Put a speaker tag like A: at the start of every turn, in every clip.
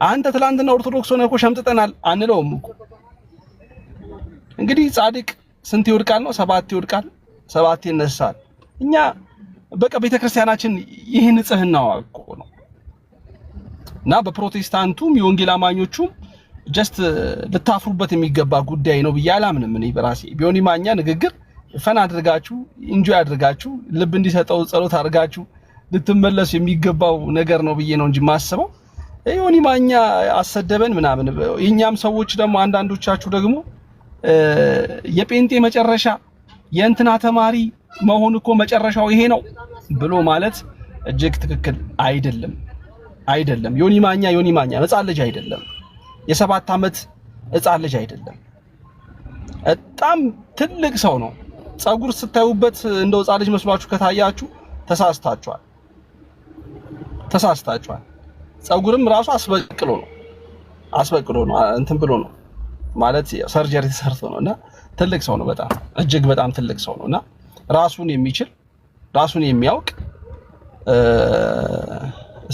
A: አንተ ትላንትና ኦርቶዶክስ ሆነህ እኮ ሸምጥጠናል አንለውም እኮ። እንግዲህ ጻድቅ ስንት ይወድቃል ነው? 7 ይወድቃል፣ 7 ይነሳል። እኛ በቃ ቤተክርስቲያናችን ይህ ንጽህናዋ እኮ ነው። እና በፕሮቴስታንቱም የወንጌል አማኞቹም ጀስት ልታፍሩበት የሚገባ ጉዳይ ነው ብዬ አላምንም። እኔ በራሴ ቢሆን ማኛ ንግግር ፈን አድርጋችሁ ኢንጆይ አድርጋችሁ ልብ እንዲሰጠው ጸሎት አድርጋችሁ ልትመለሱ የሚገባው ነገር ነው ብዬ ነው እንጂ ማስበው ዮኒ ማኛ አሰደበን ምናምን። የኛም ሰዎች ደግሞ አንዳንዶቻችሁ ደግሞ የጴንጤ መጨረሻ የእንትና ተማሪ መሆን እኮ መጨረሻው ይሄ ነው ብሎ ማለት እጅግ ትክክል አይደለም። ዮኒ ማኛ ሕፃን ልጅ አይደለም። የ7 ዓመት ሕፃን ልጅ አይደለም። በጣም ትልቅ ሰው ነው። ጸጉር ስታዩበት እንደው ሕፃን ልጅ መስሏችሁ ከታያችሁ ተሳስታችኋል። ጸጉርም ራሱ አስበቅሎ ነው እንትን ብሎ ነው ማለት ሰርጀሪ ተሰርቶ ነውና ትልቅ ሰው ነው። በጣም እጅግ በጣም ትልቅ ሰው ነውና ራሱን የሚችል ራሱን የሚያውቅ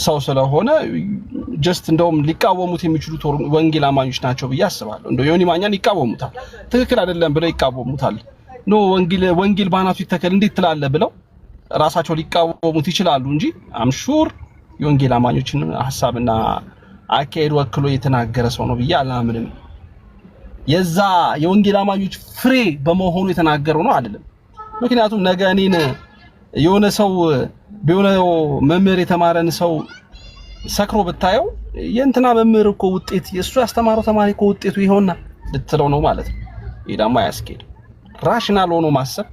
A: ሰው ስለሆነ ጀስት እንደውም ሊቃወሙት የሚችሉት ወንጌል አማኞች ናቸው ብዬ አስባለሁ። እንደው ዮኒ ማኛን ይቃወሙታል፣ ትክክል አይደለም ብለው ይቃወሙታል። ኖ ወንጌል ባናቱ ይተከል እንዴት ትላለህ ብለው ራሳቸው ሊቃወሙት ይችላሉ እንጂ አምሹር የወንጌል አማኞችን ሐሳብና አካሄድ ወክሎ የተናገረ ሰው ነው ብዬ አላምንም። የዛ የወንጌል አማኞች ፍሬ በመሆኑ የተናገረው ነው አይደለም። ምክንያቱም ነገ እኔን የሆነ ሰው በሆነ መምህር የተማረን ሰው ሰክሮ ብታየው የእንትና መምህር እኮ ውጤት የሱ ያስተማረው ተማሪ እኮ ውጤቱ ይሆንና ልትለው ነው ማለት ነው። ይሄ ደግሞ አያስኬድም። ራሽናል ሆኖ ማሰብ፣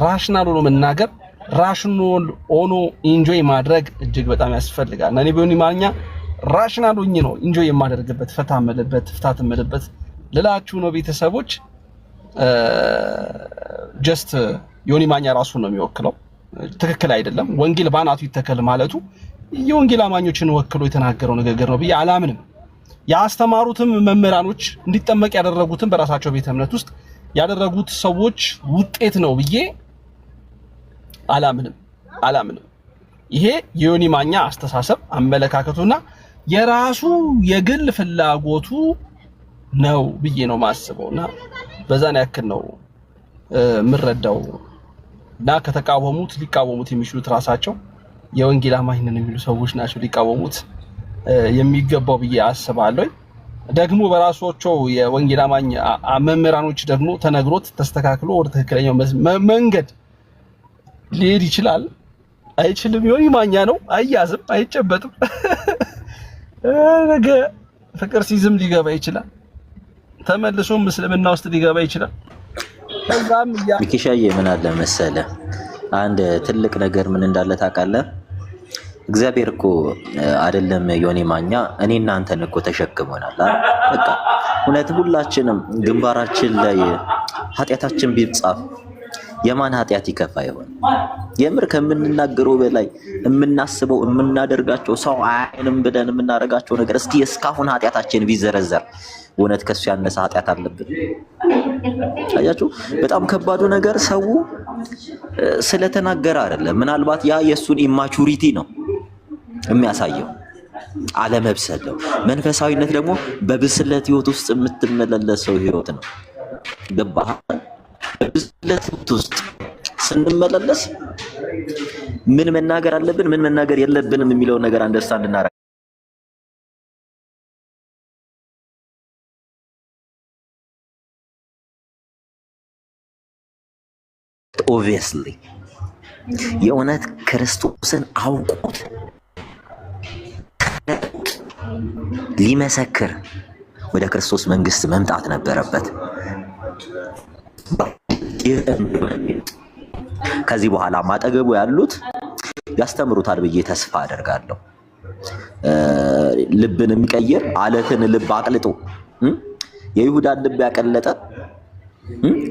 A: ራሽናል ሆኖ መናገር፣ ራሽናል ሆኖ ኢንጆይ ማድረግ እጅግ በጣም ያስፈልጋል። እኔ ዮኒ ማኛ ራሽናል ሆኜ ነው ኢንጆይ የማደርግበት ፈታ መልበት ፍታት መልበት ልላችሁ ነው ቤተሰቦች። ጀስት ዮኒ ማኛ ራሱን ነው የሚወክለው። ትክክል አይደለም። ወንጌል ባናቱ ይተከል ማለቱ የወንጌል አማኞችን ወክሎ የተናገረው ንግግር ነው ብዬ አላምንም። ያስተማሩትም መምህራኖች እንዲጠመቅ ያደረጉትም በራሳቸው ቤተ እምነት ውስጥ ያደረጉት ሰዎች ውጤት ነው ብዬ አላምንም። ይሄ የዮኒ ማኛ አስተሳሰብ አመለካከቱና የራሱ የግል ፍላጎቱ ነው ብዬ ነው ማስበውና በዛን ያክል ነው ምረዳው። እና ከተቃወሙት ሊቃወሙት የሚችሉት ራሳቸው የወንጌል አማኝነን የሚሉ ሰዎች ናቸው ሊቃወሙት የሚገባው ብዬ አስባለሁ። ደግሞ በራሳቸው የወንጌል አማኝ መምህራኖች ደግሞ ተነግሮት ተስተካክሎ ወደ ትክክለኛው መንገድ ሊሄድ ይችላል። አይችልም። ዮኒ ማኛ ነው። አያዝም፣ አይጨበጥም። ነገ ፍቅር ሲዝም ሊገባ ይችላል። ተመልሶም እስልምና ውስጥ ሊገባ ይችላል። ከዛም
B: ሚኪሻዬ ምን አለ መሰለ አንድ ትልቅ ነገር ምን እንዳለ ታውቃለህ? እግዚአብሔር እኮ አይደለም ዮኒ ማኛ እኔና አንተን እኮ ተሸክሞናል። በቃ እውነት ሁላችንም ግንባራችን ላይ ኃጢአታችን ቢጻፍ የማን ኃጢአት ይከፋ ይሆን? የምር ከምንናገረው በላይ የምናስበው የምናደርጋቸው ሰው አይንም ብለን የምናደርጋቸው ነገር እስቲ እስካሁን ኃጢአታችን ቢዘረዘር እውነት ከሱ ያነሰ ኃጢአት አለብን? አያችሁ፣ በጣም ከባዱ ነገር ሰው ስለተናገረ አይደለም። ምናልባት ያ የሱን ኢማቹሪቲ ነው የሚያሳየው፣ አለመብሰል ነው። መንፈሳዊነት ደግሞ በብስለት ህይወት ውስጥ የምትመላለሰው ህይወት ነው። ገባህ? በብስለት ህይወት ውስጥ ስንመላለስ ምን መናገር አለብን፣ ምን መናገር የለብንም የሚለው ነገር አንደርስታንድ እናደርጋለን። ኦብቪየስሊ የእውነት ክርስቶስን አውቁት ሊመሰክር ወደ ክርስቶስ መንግስት መምጣት ነበረበት። ከዚህ በኋላ ማጠገቡ ያሉት ያስተምሩታል ብዬ ተስፋ አደርጋለሁ። ልብን የሚቀይር አለትን ልብ አቅልጦ የይሁዳን ልብ ያቀለጠ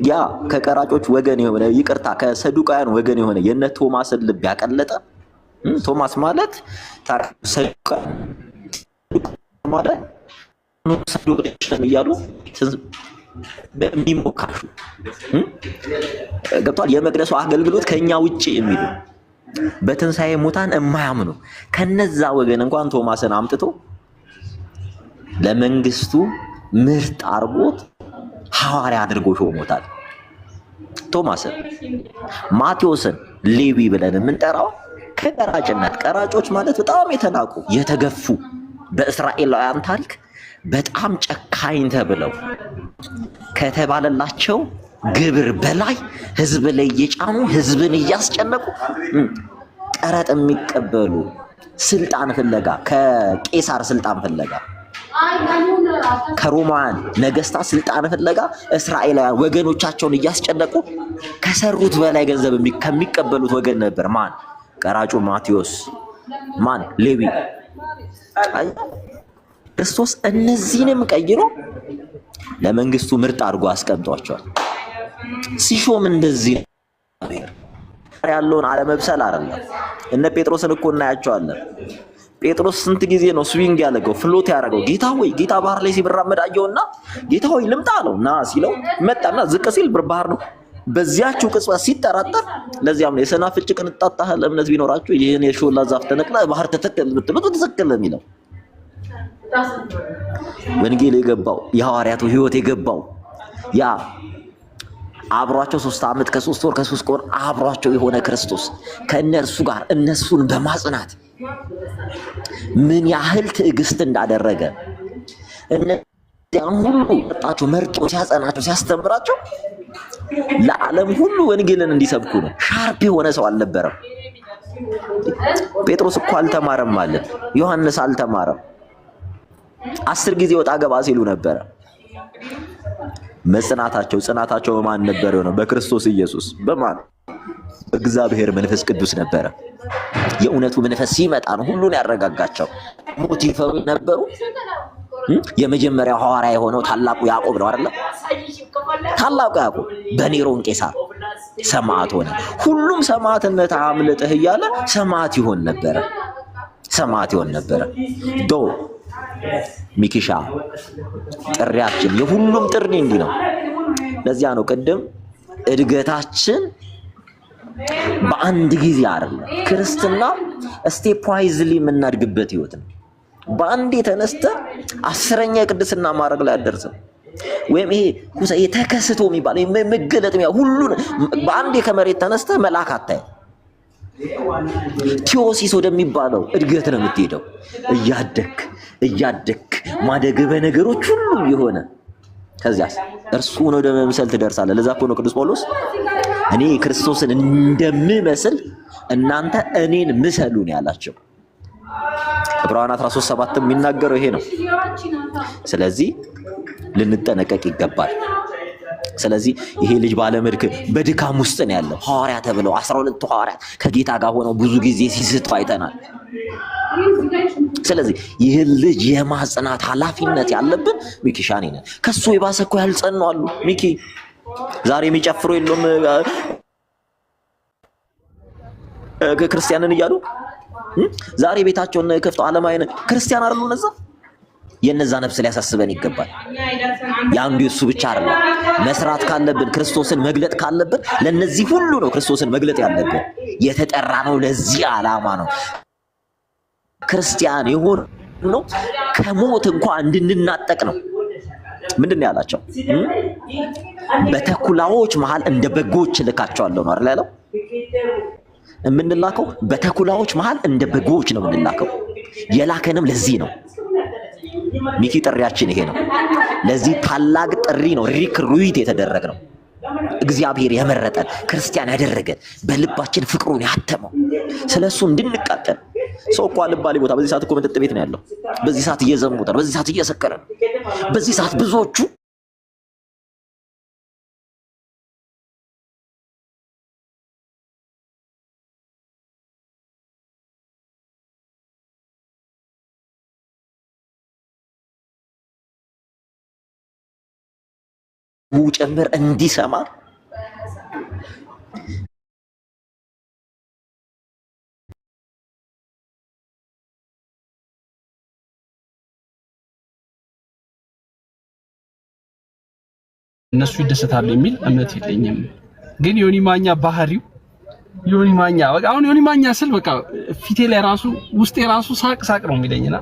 B: ያ ከቀራጮች ወገን የሆነ ይቅርታ ከሰዱቃያን ወገን የሆነ የነ ቶማስን ልብ ያቀለጠ ቶማስ ማለት ሰዱቃያን ማለት ሰዱቃያን እያሉ በሚሞካሹ ገብቷል። የመቅደሱ አገልግሎት ከኛ ውጪ የሚሉ በትንሳኤ ሙታን የማያምኑ ከነዛ ወገን እንኳን ቶማስን አምጥቶ ለመንግስቱ ምርጥ አርጎት ሐዋርያ አድርጎ ሾሞታል። ቶማስን፣ ማቴዎስን ሌዊ ብለን የምንጠራው ከቀራጭነት፣ ቀራጮች ማለት በጣም የተናቁ የተገፉ በእስራኤላውያን ታሪክ በጣም ጨካኝ ተብለው ከተባለላቸው ግብር በላይ ህዝብ ላይ እየጫኑ ህዝብን እያስጨነቁ ቀረጥ የሚቀበሉ ስልጣን ፍለጋ ከቄሳር ስልጣን ፍለጋ ከሮማን ነገስታት ስልጣን ፍለጋ እስራኤላውያን ወገኖቻቸውን እያስጨነቁ ከሰሩት በላይ ገንዘብ ከሚቀበሉት ወገን ነበር። ማን? ቀራጩ ማቴዎስ። ማን? ሌዊ። ክርስቶስ እነዚህንም ቀይሮ ለመንግስቱ ምርጥ አድርጎ አስቀምጧቸዋል። ሲሾም እንደዚህ ያለውን አለመብሰል አይደለም። እነ ጴጥሮስን እኮ እናያቸዋለን። ጴጥሮስ ስንት ጊዜ ነው ስዊንግ ያደረገው ፍሎት ያደረገው? ጌታ ሆይ፣ ጌታ ባህር ላይ ሲራመድ አየውና ጌታ ሆይ ልምጣ አለው። ና ሲለው መጣና ዝቅ ሲል ባህር ነው። በዚያችው ቅጽበት ሲጠራጠር፣ ለዚያም ነው የሰናፍጭ ቅንጣት ያህል እምነት ቢኖራችሁ ይህን የሾላ ዛፍ ተነቅላ ባህር ተተከል ብትሉት ትክክል ነው የሚለው። ወንጌል የገባው የሐዋርያቱ ህይወት የገባው ያ አብሯቸው 3 ዓመት ከ3 ወር ከ3 ወር አብሯቸው የሆነ ክርስቶስ ከእነርሱ ጋር እነሱን በማጽናት ምን ያህል ትዕግስት እንዳደረገ እነዚያን ሁሉ መጣቸው መርጦ ሲያጸናቸው ሲያስተምራቸው ለዓለም ሁሉ ወንጌልን እንዲሰብኩ ነው። ሻርፕ የሆነ ሰው አልነበረም። ጴጥሮስ እኮ አልተማረም ማለት፣ ዮሐንስ አልተማረም። 10 ጊዜ ወጣ ገባ ሲሉ ነበረ። ጽናታቸው በማን ነበር ነው? በክርስቶስ ኢየሱስ። በማን? እግዚአብሔር መንፈስ ቅዱስ ነበረ። የእውነቱ መንፈስ ሲመጣ ነው ሁሉን ያረጋጋቸው። ሞቲቨሩ ነበሩ። የመጀመሪያው ሐዋርያ የሆነው ታላቁ ያዕቆብ ነው አይደል? ታላቁ ያዕቆብ በኔሮን ቄሳር ሰማዕት ሆነ። ሁሉም ሰማዕትነት አምልጠህ እያለ ሰማዕት ይሆን ነበረ። ዶ ሚኪሻ ጥሪያችን የሁሉም ጥሪ እንዲህ ነው። ለዚያ ነው ቅድም እድገታችን በአንድ ጊዜ አይደለም። ክርስትና ስቴፕ ዋይዝሊ የምናድግበት ህይወት ነው። በአንዴ ተነስተ 10ኛ የቅድስና ማዕረግ ላይ አደረሰም። ወይም ይሄ ተከስቶ የሚባል መገለጥ ሁሉን በአንዴ ከመሬት ተነስተ መልአክ አታየው። ቲዮሲስ ወደሚባለው እድገት ነው የምትሄደው። እያደክ ማደግ በነገሮች ሁሉ የሆነ ከዚያስ እርሱን ወደ መምሰል ትደርሳለህ። ለዛ እኮ ነው ቅዱስ ጳውሎስ እኔ ክርስቶስን እንደምመስል እናንተ እኔን ምሰሉ ነው ያላቸው። ዕብራውያን 13:7 የሚናገረው ይሄ ነው። ስለዚህ ልንጠነቀቅ ይገባል። ስለዚህ ይሄ ልጅ ባለመድክ በድካም ውስጥ ነው ያለው። ሐዋርያ ተብለው 12 ሐዋርያት ከጌታ ጋር ሆነው ብዙ ጊዜ ሲስቱ አይተናል። ስለዚህ ይህ ልጅ የማጽናት ኃላፊነት ያለብን ሚኪሻኔ ነን። ከሱ የባሰ እኮ ያልጸኑ አሉ። ሚኪ ዛሬ የሚጨፍሩ የለም ክርስቲያንን እያሉ ዛሬ ቤታቸውን ከፍተው ዓለማዊን ክርስቲያን አይደሉ እነዛ። የነዛ ነፍስ ሊያሳስበን ይገባል። ያንዱ እሱ ብቻ አይደለም። መስራት ካለብን ክርስቶስን መግለጥ ካለብን ለነዚህ ሁሉ ነው ክርስቶስን መግለጥ ያለብን። የተጠራ ነው ለዚህ ዓላማ ነው። ክርስቲያን ይሁን ነው ከሞት እንኳን እንድንናጠቅ ነው። ምንድነው ያላቸው? በተኩላዎች መሃል እንደ በጎች ልካቸዋለሁ ነው አይደል ያለው? የምንላከው በተኩላዎች መሃል እንደ በጎች ነው የምንላከው። የላከንም ለዚህ ነው። ሚኪ ጥሪያችን ይሄ ነው። ለዚህ ታላቅ ጥሪ ነው ሪክሩት የተደረገው። እግዚአብሔር የመረጠን ክርስቲያን ያደረገን በልባችን ፍቅሩን ያተመው ስለሱ እንድንቃጠል። ሰው እኮ አልባሌ ቦታ በዚህ ሰዓት እኮ መጠጥ ቤት ነው ያለው። በዚህ ሰዓት እየዘሙተ ነው። በዚህ ሰዓት እየሰከረ ነው። በዚህ ሰዓት ብዙዎቹ ጨምር እንዲሰማ
A: እነሱ ይደሰታሉ የሚል እምነት የለኝም። ግን ዮኒ ማኛ ባህሪው ዮኒ ማኛ በቃ አሁን ዮኒ ማኛ ስል በቃ ፊቴ ላይ ራሱ ውስጤ ራሱ ሳቅ ነው የሚለኝና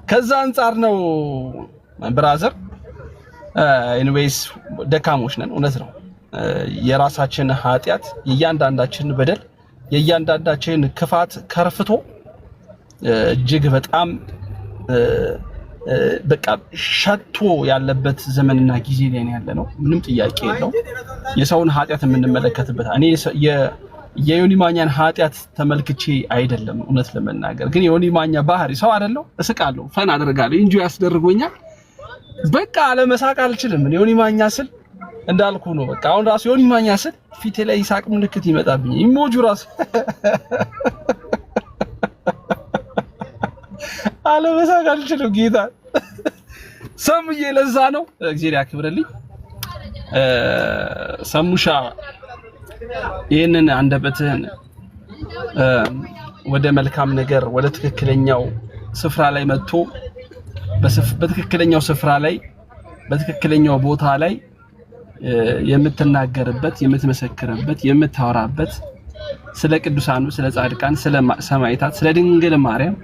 A: ከዛ አንፃር ነው ብራዘር። ኤኒዌይስ ደካሞች ነን፣ እውነት ነው። የራሳችን ኃጢአት፣ የእያንዳንዳችን በደል፣ የእያንዳንዳችን ክፋት ከርፍቶ እጅግ በጣም በቃ ሸቶ ያለበት ዘመንና ጊዜ ላይ ያለነው ምንም ጥያቄ የለው። የሰውን ኃጢአት የምንመለከትበት እኔ የዮኒ ማኛን ኃጢአት ተመልክቼ አይደለም እውነት ለመናገር ግን የዮኒ ማኛ ባህሪ ሰው አይደለው፣ እስቃለሁ፣ ፈን አደርጋለሁ፣ ኢንጆይ ያስደርጎኛል። በቃ አለመሳቅ አልችልም። ዮኒ ማኛ ስል እንዳልኩ ነው። በቃ አሁን ራሱ ዮኒ ማኛ ስል ፊቴ ላይ ይሳቅ ምልክት ይመጣብኝ፣ ኢሞጂ ራሱ አለመሳቅ አልችልም። ጌታ ሰሙዬ ለዛ ነው እግዚአብሔር ያክብርልኝ። ሰሙሻ ይህንን አንደበትህን ወደ መልካም ነገር ወደ ትክክለኛው ስፍራ ላይ መጥቶ በትክክለኛው ስፍራ ላይ በትክክለኛው ቦታ ላይ የምትናገርበት፣ የምትመሰክርበት፣ የምታወራበት ስለ ቅዱሳኑ፣ ስለ ጻድቃን፣ ስለ ሰማዕታት፣ ስለ ድንግል ማርያም፣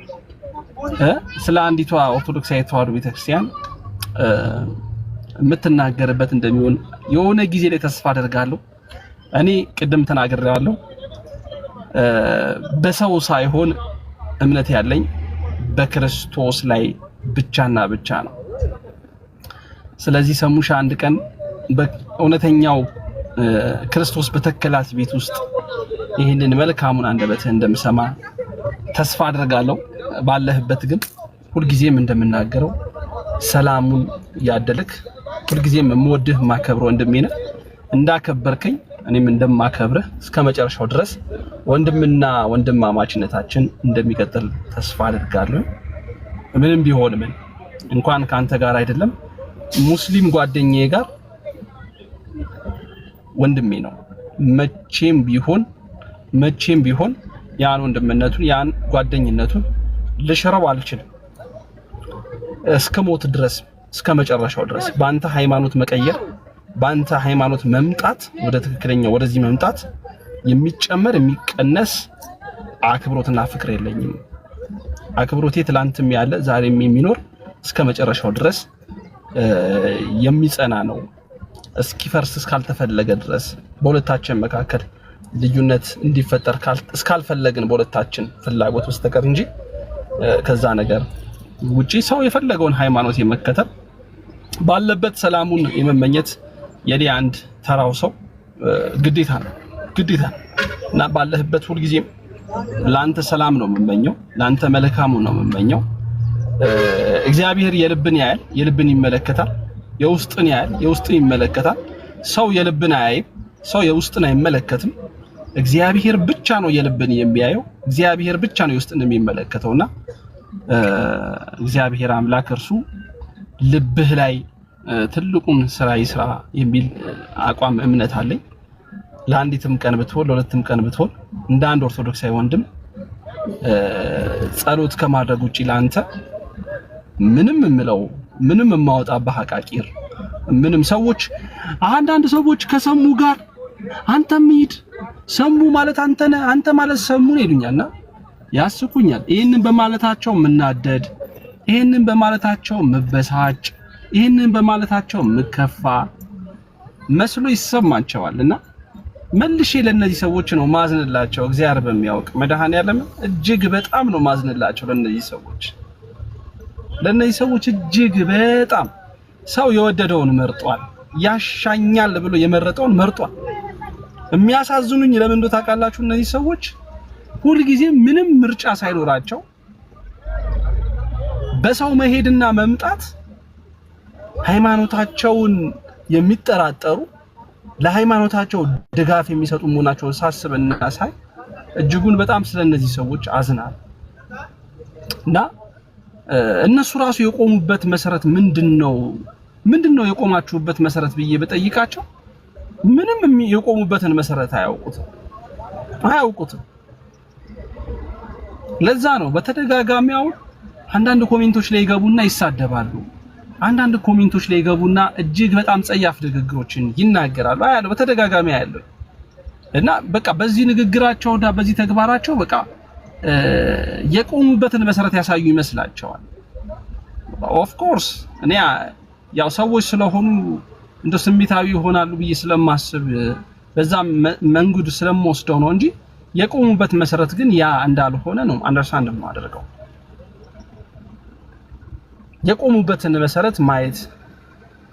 A: ስለ አንዲቷ ኦርቶዶክሳዊት ተዋሕዶ ቤተክርስቲያን የምትናገርበት እንደሚሆን የሆነ ጊዜ ላይ ተስፋ አደርጋለሁ። እኔ ቅድም ተናግሬያለሁ። በሰው ሳይሆን እምነት ያለኝ በክርስቶስ ላይ ብቻና ብቻ ነው። ስለዚህ ሰሙሻ አንድ ቀን በእውነተኛው ክርስቶስ በተከላት ቤት ውስጥ ይህንን መልካሙን አንደበትህ እንደምሰማ ተስፋ አደርጋለሁ። ባለህበት ግን ሁልጊዜም እንደምናገረው ሰላሙን ያደልክ፣ ሁልጊዜም የምወድህ ማከብረው ወንድሜ ነህ። እንዳከበርከኝ እኔም እንደማከብርህ እስከመጨረሻው ድረስ ወንድምና ወንድማማችነታችን እንደሚቀጥል ተስፋ አደርጋለሁ። ምንም ቢሆን ምን እንኳን ካንተ ጋር አይደለም ሙስሊም ጓደኛዬ ጋር ወንድሜ ነው። መቼም ቢሆን ያን ወንድምነቱን ያን ጓደኝነቱን ልሽረው አልችልም። እስከ ሞት ድረስ እስከ መጨረሻው ድረስ ባንተ ሃይማኖት መቀየር፣ ባንተ ሃይማኖት መምጣት፣ ወደ ትክክለኛው ወደዚህ መምጣት የሚጨመር የሚቀነስ አክብሮትና ፍቅር የለኝም። አክብሮቴ ትላንትም ያለ ዛሬም የሚኖር እስከ መጨረሻው ድረስ የሚጸና ነው። እስኪፈርስ እስካልተፈለገ ድረስ በሁለታችን መካከል ልዩነት እንዲፈጠር እስካልፈለግን በሁለታችን ፍላጎት በስተቀር እንጂ ከዛ ነገር ውጪ ሰው የፈለገውን ሃይማኖት የመከተል ባለበት ሰላሙን የመመኘት የኔ አንድ ተራው ሰው ግዴታ ነው እና ባለህበት ሁሉ ጊዜ ላንተ ሰላም ነው የምመኘው፣ ላንተ መልካሙ ነው የምመኘው። እግዚአብሔር የልብን ያያል፣ የልብን ይመለከታል። የውስጥን ያያል፣ የውስጥን ይመለከታል። ሰው የልብን አያይም፣ ሰው የውስጥን አይመለከትም። እግዚአብሔር ብቻ ነው የልብን የሚያየው፣ እግዚአብሔር ብቻ ነው የውስጥን የሚመለከተውና እግዚአብሔር አምላክ እርሱ ልብህ ላይ ትልቁን ስራ ይስራ የሚል አቋም እምነት አለኝ። ለአንዲትም ቀን ብትሆን ለሁለትም ቀን ብትሆን እንደ አንድ ኦርቶዶክሳዊ ወንድም ጸሎት ከማድረግ ውጪ ላንተ ምንም የማወጣብህ አቃቂር ምንም ሰዎች አንዳንድ ሰዎች ከሰሙ ጋር አንተም ሂድ ሰሙ ማለት አንተ ነህ አንተ ማለት ሰሙ ነው ይሉኛልና ያስቁኛል። ይሄንን በማለታቸው ምናደድ፣ ይሄንን በማለታቸው መበሳጭ፣ ይሄንን በማለታቸው ምከፋ መስሎ ይሰማቸዋልና መልሼ ለነዚህ ሰዎች ነው ማዝንላቸው። እግዚአብሔር በሚያውቅ መድኃኔዓለም እጅግ በጣም ነው ማዝንላቸው ለነዚህ ሰዎች እጅግ በጣም ሰው የወደደውን መርጧል። ያሻኛል ብሎ የመረጠውን መርጧል። የሚያሳዝኑኝ ለምን እንደው ታውቃላችሁ? እነዚህ ሰዎች ሁልጊዜ ምንም ምርጫ ሳይኖራቸው በሰው መሄድና መምጣት ሃይማኖታቸውን የሚጠራጠሩ ለሃይማኖታቸው ድጋፍ የሚሰጡ መሆናቸውን ሳስብና ሳይ እጅጉን በጣም ስለነዚህ ሰዎች አዝናለሁ። እና እነሱ ራሱ የቆሙበት መሰረት ምንድነው የቆማችሁበት መሰረት ብዬ በጠይቃቸው ምንም የቆሙበትን መሰረት አያውቁትም። ለዛ ነው በተደጋጋሚ አሁን አንዳንድ ኮሜንቶች ላይ ይገቡና ይሳደባሉ። አንዳንድ ኮሜንቶች ላይ ይገቡና እጅግ በጣም ጸያፍ ንግግሮችን ይናገራሉ። አያለው በተደጋጋሚ አያለው። እና በቃ በዚህ ንግግራቸውና በዚህ ተግባራቸው በቃ የቆሙበትን መሰረት ያሳዩ ይመስላቸዋል። ኦፍ ኮርስ እኔ ያው ሰዎች ስለሆኑ እንደ ስሜታዊ ይሆናሉ ብዬ ስለማስብ በዛ መንገድ ስለምወስደው ነው እንጂ የቆሙበት መሰረት ግን ያ እንዳልሆነ ነው አንደርስታንድ ማድረገው። የቆሙበትን መሰረት ማየት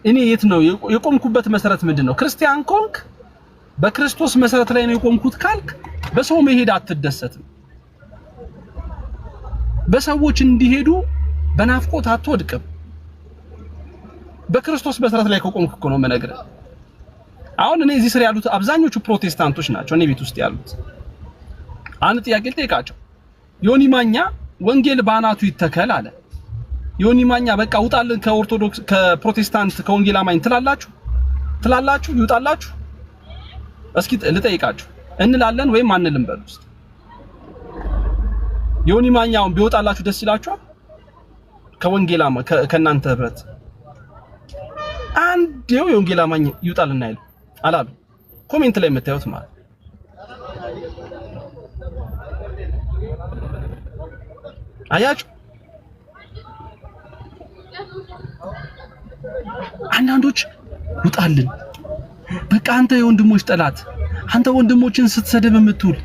A: እኔ የት ነው የቆምኩበት መሰረት ምንድነው? ክርስቲያን ኮንክ በክርስቶስ መሰረት ላይ ነው የቆምኩት ካልክ በሰው መሄድ አትደሰትም። በሰዎች እንዲሄዱ በናፍቆት አትወድቅም። በክርስቶስ መሰረት ላይ ከቆምኩ እኮ ነው የምነግርህ። አሁን እኔ እዚህ ስር ያሉት አብዛኞቹ ፕሮቴስታንቶች ናቸው እኔ ቤት ውስጥ ያሉት። አንድ ጥያቄ ልጠይቃቸው። ዮኒ ማኛ ወንጌል ባናቱ ይተከል አለ። ዮኒ ማኛ በቃ ውጣልን ከኦርቶዶክስ ከፕሮቴስታንት ከወንጌል አማኝ ትላላችሁ ይውጣላችሁ? እስኪ ልጠይቃችሁ እንላለን ወይም አንልም በሉ እስኪ። ዮኒ ማኛውን ቢወጣላችሁ ደስ ይላችኋል? ከወንጌል አማኝ ከእናንተ ህብረት አንዴው የወንጌል አማኝ ይውጣልና አይሉ አላሉ? ኮሜንት ላይ የምታዩት ማለት አያችሁ። አንዳንዶች ውጣልን በቃ አንተ የወንድሞች ጠላት፣ አንተ ወንድሞችን ስትሰደብ የምትውል፣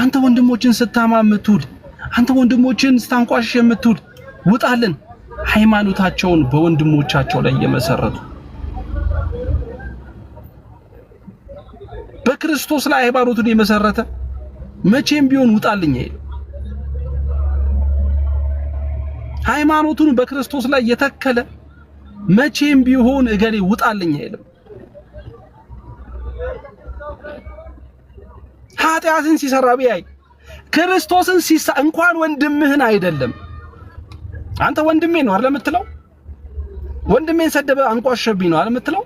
A: አንተ ወንድሞችን ስታማ የምትውል፣ አንተ ወንድሞችን ስታንቋሽሽ የምትውል ውጣልን። ሃይማኖታቸውን በወንድሞቻቸው ላይ የመሰረቱ በክርስቶስ ላይ ሃይማኖቱን የመሰረተ መቼም ቢሆን ውጣልኝ አይልም። ሃይማኖቱን በክርስቶስ ላይ የተከለ መቼም ቢሆን እገሌ ውጣልኝ አይልም። ኃጢአትን ሲሰራ ቢያይ ክርስቶስን እንኳን ወንድምህን አይደለም አንተ ወንድሜ ነው አይደል የምትለው? ወንድሜን ሰደበ አንቋሸብኝ ነው አይደል የምትለው?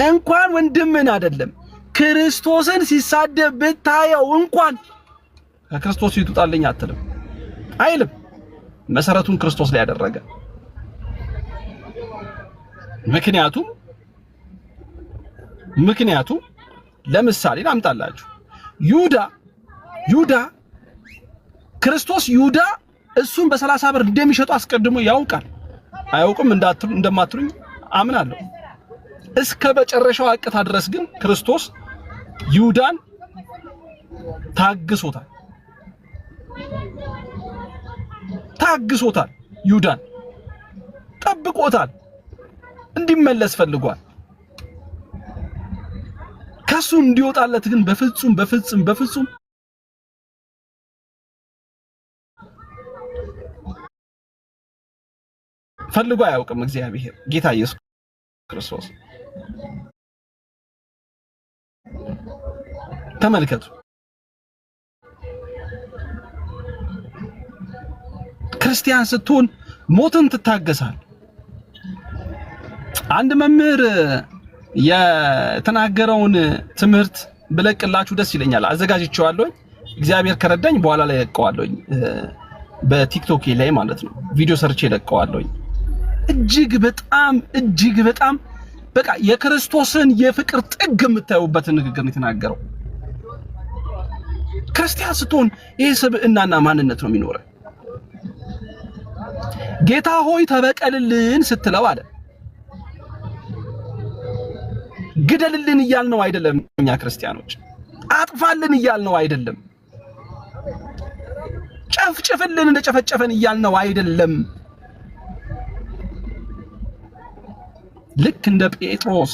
A: እንኳን ወንድምህን አይደለም ክርስቶስን ሲሳደብ ብታየው እንኳን ከክርስቶስ ይውጣልኝ አትልም አይልም። መሰረቱን ክርስቶስ ላይ ያደረገ ምክንያቱም ለምሳሌ ላምጣላችሁ። ይሁዳ ክርስቶስ ይሁዳ እሱን በ30 ብር እንደሚሸጠው አስቀድሞ ያውቃል። አያውቅም እንደማትሉኝ አምናለሁ። እስከ መጨረሻው አቅታ ድረስ ግን ክርስቶስ ይሁዳን ታግሶታል። ይሁዳን ጠብቆታል። እንዲመለስ ፈልጓል። ከሱ እንዲወጣለት ግን በፍጹም ፈልጎ አያውቅም። እግዚአብሔር ጌታ ኢየሱስ ክርስቶስ ተመልከቱ። ክርስቲያን ስትሆን ሞትን ትታገሳል። አንድ መምህር የተናገረውን ትምህርት ብለቅላችሁ ደስ ይለኛል። አዘጋጅቼዋለሁ። እግዚአብሔር ከረዳኝ በኋላ ላይ ለቀዋለሁ። በቲክቶክ ላይ ማለት ነው። ቪዲዮ ሰርቼ ለቀዋለሁ። እጅግ በጣም በቃ የክርስቶስን የፍቅር ጥግ የምታዩበትን ንግግር ነው የተናገረው። ክርስቲያን ስትሆን ይሄ ስብዕናና ማንነት ነው የሚኖረው። ጌታ ሆይ ተበቀልልን ስትለው አለ ግደልልን እያልነው አይደለም። እኛ ክርስቲያኖች አጥፋልን እያልነው አይደለም። ጨፍጭፍልን እንደጨፈጨፈን እያልነው አይደለም። ልክ እንደ ጴጥሮስ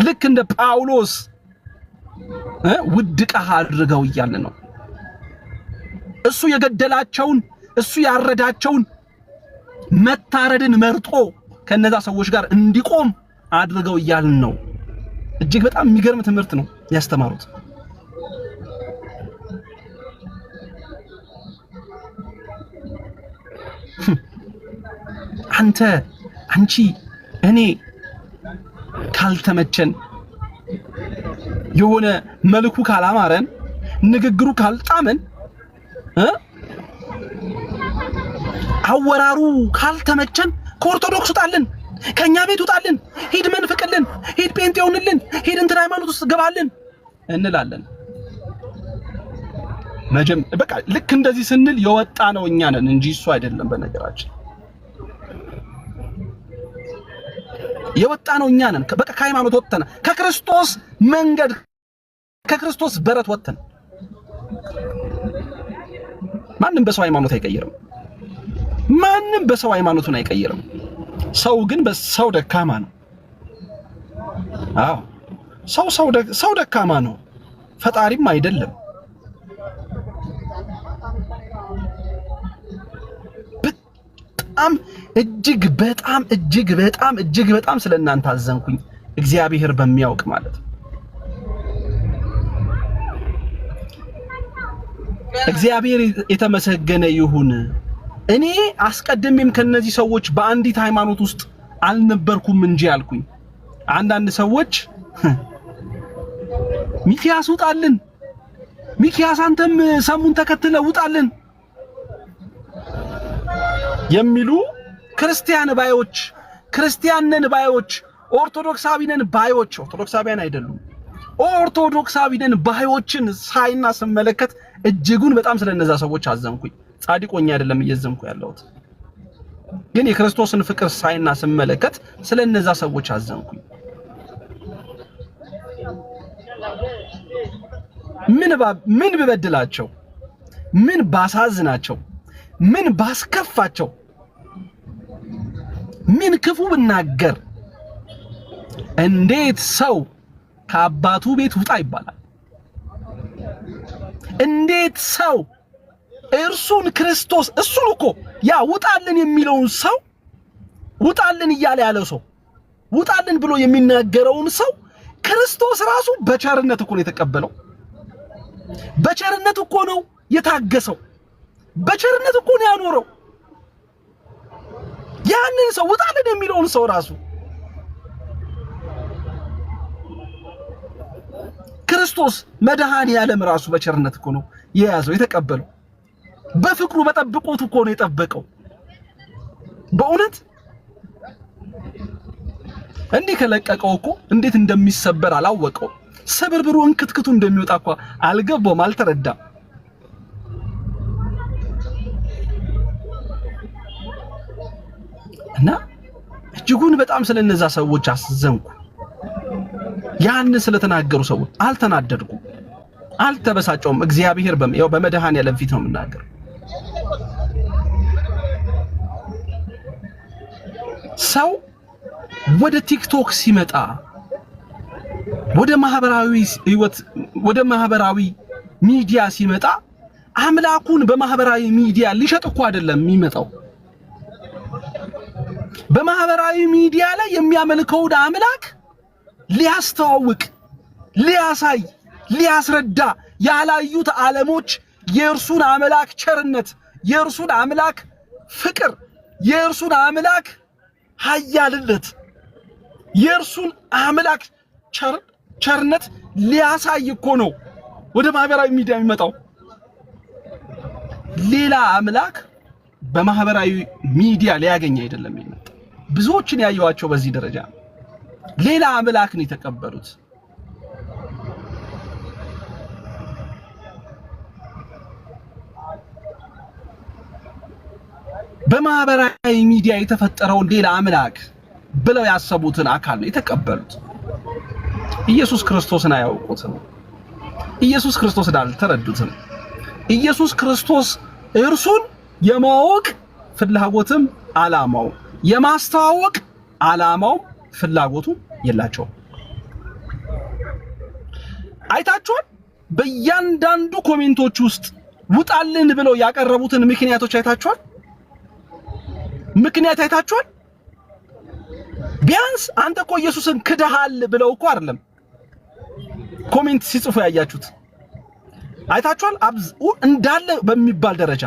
A: ልክ እንደ ጳውሎስ ውድቀህ አድርገው እያልን ነው። እሱ የገደላቸውን እሱ ያረዳቸውን መታረድን መርጦ ከነዛ ሰዎች ጋር እንዲቆም አድርገው እያልን ነው። እጅግ በጣም የሚገርም ትምህርት ነው ያስተማሩት። አንቺ እኔ ካልተመቸን የሆነ መልኩ ካላማረን ንግግሩ ካልጣመን አወራሩ ካልተመቸን ከኦርቶዶክስ ውጣልን፣ ከኛ ቤት ውጣልን፣ ሂድ መንፍቅልን፣ ሂድ ጴንጤውንልን፣ ሂድ እንትን ሃይማኖት ውስጥ ገባልን እንላለን። በቃ ልክ እንደዚህ ስንል የወጣ ነው እኛ ነን እንጂ እሱ አይደለም። በነገራችን የወጣ ነው እኛ ነን። በቃ ከሃይማኖት ወጥተን ከክርስቶስ መንገድ ከክርስቶስ በረት ወጥተን ማንም በሰው ሃይማኖት አይቀየርም። ማንም በሰው ሃይማኖቱን አይቀየርም። ሰው ግን በሰው ደካማ ነው። አዎ ሰው ደካማ ነው። ፈጣሪም አይደለም። በጣም እጅግ በጣም ስለእናንተ አዘንኩኝ። እግዚአብሔር በሚያውቅ ማለት ነው። እግዚአብሔር የተመሰገነ ይሁን። እኔ አስቀድሜም ከነዚህ ሰዎች በአንዲት ሃይማኖት ውስጥ አልነበርኩም እንጂ አልኩኝ። አንዳንድ ሰዎች ሚኪያስ ውጣልን፣ ሚኪያስ አንተም ሰሙን ተከትለ ውጣልን የሚሉ ክርስቲያን ባዮች፣ ክርስቲያንን ባዮች፣ ኦርቶዶክሳዊንን ባዮች፣ ኦርቶዶክሳዊያን አይደሉም ኦርቶዶክሳዊንን ባዮችን ሳይና ስመለከት እጅጉን በጣም ስለነዛ ሰዎች አዘንኩኝ። ጻድቆኛ አይደለም እየዘንኩ ያለሁት፣ ግን የክርስቶስን ፍቅር ሳይና ስመለከት ስለነዛ ሰዎች አዘንኩኝ። ምን ብበድላቸው፣ ምን ባሳዝናቸው፣ ምን ባስከፋቸው፣ ምን ክፉ ብናገር እንዴት ሰው ከአባቱ ቤት ውጣ ይባላል? እንዴት ሰው እርሱን ክርስቶስ እሱን እኮ ያ ውጣልን የሚለውን ሰው ውጣልን እያለ ያለው ሰው ውጣልን ብሎ የሚናገረውን ሰው ክርስቶስ ራሱ በቸርነት እኮ ነው የተቀበለው። በቸርነት እኮ ነው የታገሰው። በቸርነት እኮ ነው ያኖረው። ያንን ሰው ውጣልን የሚለውን ሰው ራሱ ክርስቶስ መድኃኔ ዓለም ራሱ በቸርነት እኮ ነው የያዘው የተቀበለው። በፍቅሩ በጠብቆት እኮ ነው የጠበቀው። በእውነት እንዲህ ከለቀቀው እኮ እንዴት እንደሚሰበር አላወቀው። ሰብርብሩ እንክትክቱ እንደሚወጣ እኮ አልገባውም፣ አልተረዳም። እና እጅጉን በጣም ስለነዛ ሰዎች አስዘንኩ። ያን ስለተናገሩ ሰዎች አልተናደድኩም፣ አልተበሳጨውም። እግዚአብሔር ያው በመድኃኔዓለም ፊት ነው የምናገር። ሰው ወደ ቲክቶክ ሲመጣ ወደ ማህበራዊ ህይወት ወደ ማህበራዊ ሚዲያ ሲመጣ አምላኩን በማህበራዊ ሚዲያ ሊሸጥ እኮ አይደለም የሚመጣው። በማህበራዊ ሚዲያ ላይ የሚያመልከውን አምላክ ሊያስተዋውቅ፣ ሊያሳይ፣ ሊያስረዳ ያላዩት ዓለሞች የእርሱን አምላክ ቸርነት፣ የእርሱን አምላክ ፍቅር፣ የእርሱን አምላክ ኃያልነት፣ የእርሱን አምላክ ቸርነት ሊያሳይ እኮ ነው ወደ ማህበራዊ ሚዲያ የሚመጣው። ሌላ አምላክ በማህበራዊ ሚዲያ ሊያገኝ አይደለም የሚመጣው። ብዙዎችን ያዩዋቸው በዚህ ደረጃ ሌላ አምላክ ነው የተቀበሉት። በማህበራዊ ሚዲያ የተፈጠረውን ሌላ አምላክ ብለው ያሰቡትን አካል ነው የተቀበሉት። ኢየሱስ ክርስቶስን አያውቁትም። ኢየሱስ ክርስቶስን አልተረዱትም። ኢየሱስ ክርስቶስ እርሱን የማወቅ ፍላጎትም ዓላማው የማስተዋወቅ ዓላማው ፍላጎቱ የላቸውም። አይታችኋል? በእያንዳንዱ ኮሜንቶች ውስጥ ውጣልን ብለው ያቀረቡትን ምክንያቶች አይታችኋል? ምክንያት አይታችኋል? ቢያንስ አንተ እኮ ኢየሱስን ክደሃል ብለው እኮ አይደለም ኮሜንት ሲጽፉ ያያችሁት። አይታችኋል? እንዳለ በሚባል ደረጃ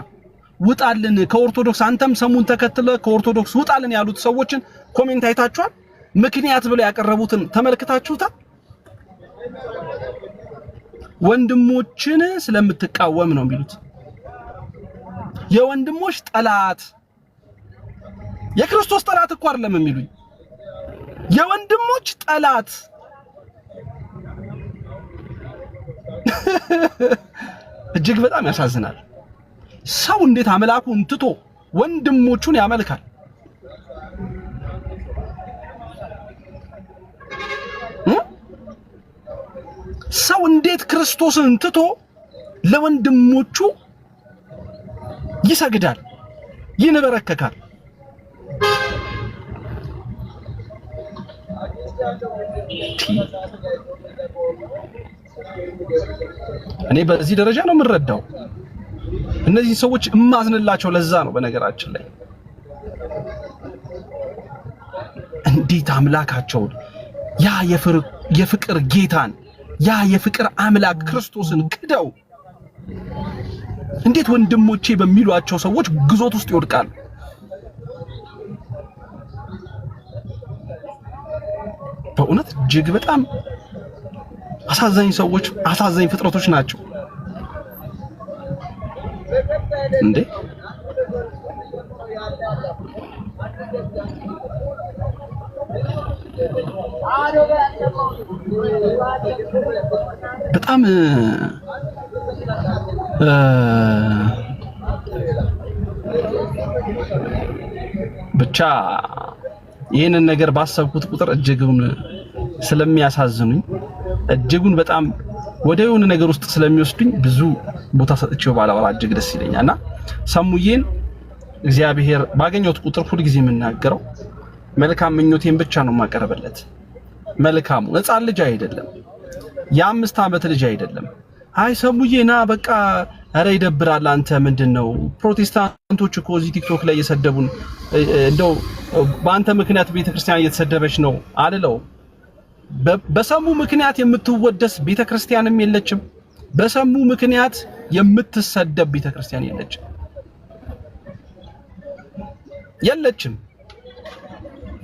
A: ውጣልን ከኦርቶዶክስ አንተም ሰሙን ተከትለ ከኦርቶዶክስ ውጣልን ያሉት ሰዎችን ኮሜንት አይታችኋል? ምክንያት ብለው ያቀረቡትን ተመልክታችሁታል? ወንድሞችን ስለምትቃወም ነው የሚሉት። የወንድሞች ጠላት የክርስቶስ ጠላት እኮ አይደለም የሚሉኝ፣ የወንድሞች ጠላት እጅግ በጣም ያሳዝናል። ሰው እንዴት አምላኩን ትቶ ወንድሞቹን ያመልካል? ሰው እንዴት ክርስቶስን ትቶ ለወንድሞቹ ይሰግዳል፣ ይንበረከካል? እኔ በዚህ ደረጃ ነው የምረዳው። እነዚህ ሰዎች እማዝንላቸው ለዛ ነው። በነገራችን ላይ እንዴት አምላካቸውን ያ የፍቅር ጌታን ያ የፍቅር አምላክ ክርስቶስን ክደው እንዴት ወንድሞቼ በሚሏቸው ሰዎች ግዞት ውስጥ ይወድቃሉ? በእውነት እጅግ በጣም አሳዛኝ ሰዎች፣ አሳዛኝ ፍጥረቶች ናቸው እንዴ! በጣም ብቻ ይህንን ነገር ባሰብኩት ቁጥር እጅጉን ስለሚያሳዝኑኝ እጅጉን በጣም ወደ የሆነ ነገር ውስጥ ስለሚወስዱኝ ብዙ ቦታ ሰጥቼው ባላወራ እጅግ ደስ ይለኛልና ሰሙዬን እግዚአብሔር ባገኘሁት ቁጥር ሁሉ ጊዜ የምናገረው መልካም ምኞቴን ብቻ ነው ማቀርበለት። መልካሙ ሕፃን ልጅ አይደለም፣ የ5 ዓመት ልጅ አይደለም። አይ ሰሙዬ ና በቃ ኧረ ይደብራል አንተ ምንድነው ፕሮቴስታንቶች እኮ እዚህ ቲክቶክ ላይ እየሰደቡን እንደው በአንተ ምክንያት ቤተክርስቲያን እየተሰደበች ነው አልለው። በሰሙ ምክንያት የምትወደስ ቤተክርስቲያንም የለችም። በሰሙ ምክንያት የምትሰደብ ቤተክርስቲያን የለችም።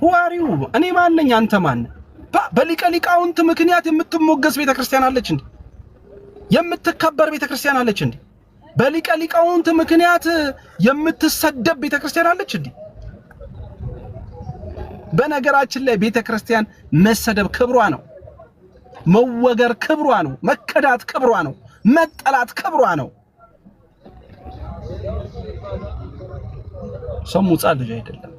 A: ሁዋሪው እኔ ማን ነኝ? አንተ ማን? በሊቀ ሊቃውንት ምክንያት የምትሞገስ ቤተክርስቲያን አለች እንዴ? የምትከበር ቤተክርስቲያን አለች እንዴ? በሊቀ ሊቃውንት ምክንያት የምትሰደብ ቤተክርስቲያን አለች እንዴ? በነገራችን ላይ ቤተክርስቲያን መሰደብ ክብሯ ነው፣ መወገር ክብሯ ነው፣ መከዳት ክብሯ ነው፣ መጠላት ክብሯ ነው። ሰሙ ሕፃን ልጅ አይደለም።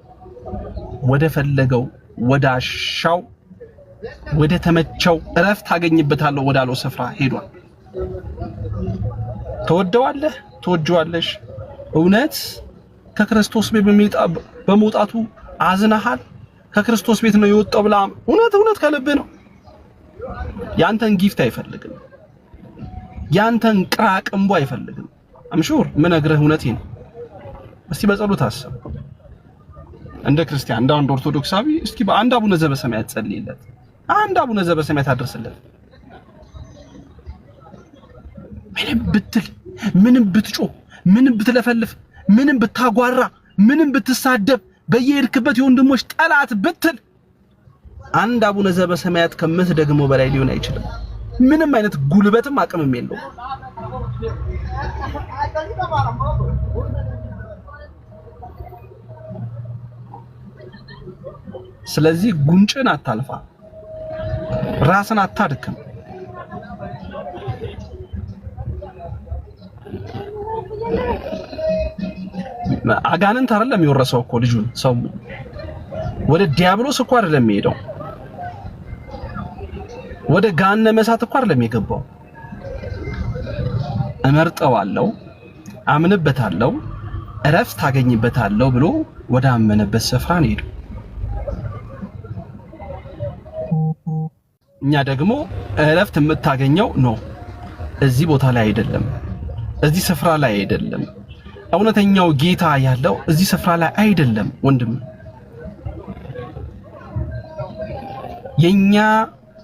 A: ወደ ፈለገው ወደ አሻው ወደ ተመቸው እረፍት ታገኝበታለሁ ወዳለው ስፍራ ሄዷል። ተወደዋለህ፣ ተወጂዋለሽ። እውነት ከክርስቶስ ቤት በመውጣቱ አዝናሃል? ከክርስቶስ ቤት ነው የወጣው ብላ እውነት ከልብህ ነው? ያንተን ጊፍት አይፈልግም፣ ያንተን ቅራቅንቦ አይፈልግም። አምሹር ምነግርህ እውነቴን ነው። እስቲ በጸሎት አስብ። እንደ ክርስቲያን እንደ አንድ ኦርቶዶክሳዊ እስኪ በአንድ አቡነ ዘበሰማያት ጸልይለት፣ አንድ አቡነ ዘበሰማያት አድርስለት። ምንም ብትል፣ ምንም ብትጮህ፣ ምንም ብትለፈልፍ፣ ምንም ብታጓራ፣ ምንም ብትሳደብ፣ በየሄድክበት የወንድሞች ጠላት ብትል አንድ አቡነ ዘበሰማያት ከምትደግመው በላይ ሊሆን አይችልም። ምንም አይነት ጉልበትም አቅምም የለውም። ስለዚህ ጉንጭን አታልፋ፣ ራስን አታድክም። አጋንንት አይደለም የወረሰው እኮ ልጁን። ሰው ወደ ዲያብሎስ እኮ አይደለም የሚሄደው፣ ወደ ገሃነመ እሳት እኮ አይደለም የገባው። እመርጠዋለሁ፣ አምንበታለሁ፣ እረፍት ታገኝበታለሁ ብሎ ወደ አመነበት ስፍራ ነው ሄደው። እኛ ደግሞ እረፍት የምታገኘው ነው እዚህ ቦታ ላይ አይደለም፣ እዚህ ስፍራ ላይ አይደለም። እውነተኛው ጌታ ያለው እዚህ ስፍራ ላይ አይደለም ወንድም። የኛ